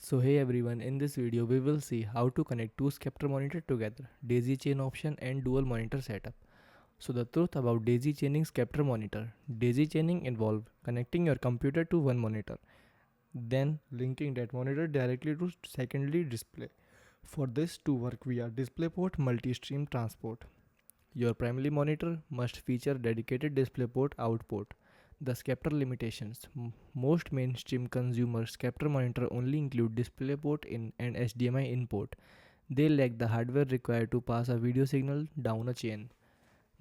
So hey everyone, in this video we will see how to connect two Sceptre monitor together, daisy chain option and dual monitor setup. So the truth about daisy chaining Sceptre monitor. Daisy chaining involves connecting your computer to one monitor, then linking that monitor directly to secondary display. For this to work via DisplayPort multi-stream transport, your primary monitor must feature dedicated DisplayPort output. The Sceptre limitations. Most mainstream consumer Sceptre monitor only include DisplayPort in and HDMI input. They lack the hardware required to pass a video signal down a chain.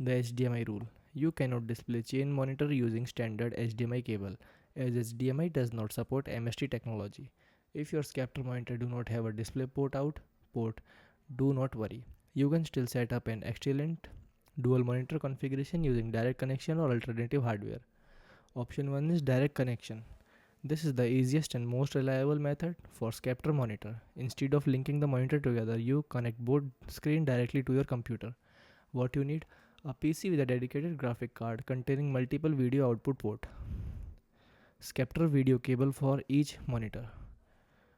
The HDMI rule. You cannot display chain monitor using standard HDMI cable, as HDMI does not support MST technology. If your Sceptre monitor do not have a DisplayPort out port, do not worry. You can still set up an excellent dual monitor configuration using direct connection or alternative hardware. Option 1 is direct connection. This is the easiest and most reliable method for Sceptre monitor. Instead of linking the monitor together, you connect both screen directly to your computer. What you need? A PC with a dedicated graphic card containing multiple video output port. Sceptre video cable for each monitor.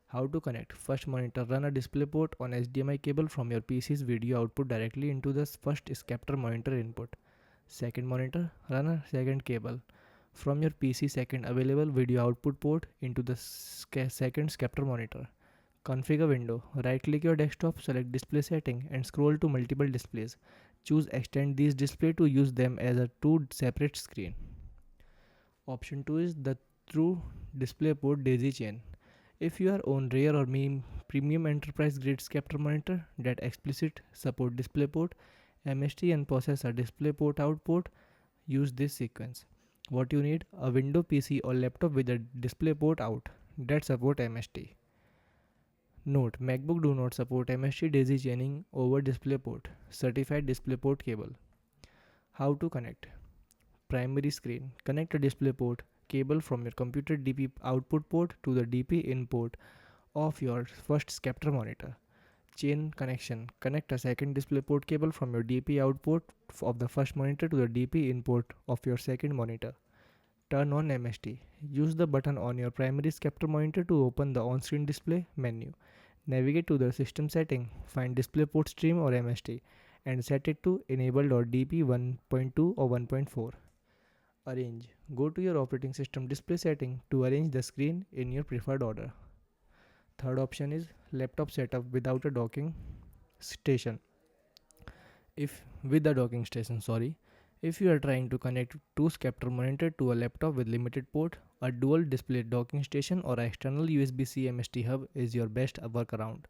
How to connect? First monitor, run a DisplayPort on HDMI cable from your PC's video output directly into the first Sceptre monitor input. Second monitor, run a second cable from your PC second available video output port into the second Sceptre monitor. Configure window. Right click your desktop, select display setting and scroll to multiple displays. Choose extend these display to use them as a two separate screen. Option 2 is the true DisplayPort daisy chain. If you are on rare or premium enterprise grade Sceptre monitor that explicit support DisplayPort, MST and possess a DisplayPort output, use this sequence. What you need? A Windows PC or laptop with a DisplayPort out that support MST. Note: MacBook do not support MST daisy chaining over DisplayPort. Certified DisplayPort cable. How to connect? Primary screen. Connect a DisplayPort cable from your computer DP output port to the DP input of your first Sceptre monitor. Chain connection. Connect a second DisplayPort cable from your DP output of the first monitor to the DP input of your second monitor. Turn on MST. Use the button on your primary Sceptre monitor to open the on-screen display menu. Navigate to the system setting, find DisplayPort stream or MST and set it to enabled or DP 1.2 or 1.4. Arrange. Go to your operating system display setting to arrange the screen in your preferred order. Third option is laptop setup without a docking station. If you are trying to connect two Sceptre monitor to a laptop with limited port, a dual display docking station or external USB-C MST hub is your best workaround.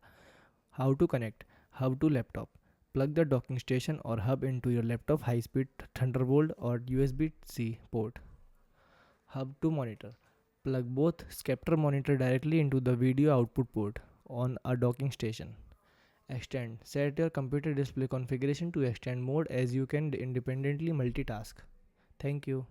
How to connect? Hub to laptop. Plug the docking station or hub into your laptop high-speed Thunderbolt or USB-C port. Hub to monitor. Plug both Sceptre monitor directly into the video output port on a docking station. Extend. Set your computer display configuration to extend mode as you can independently multitask. Thank you.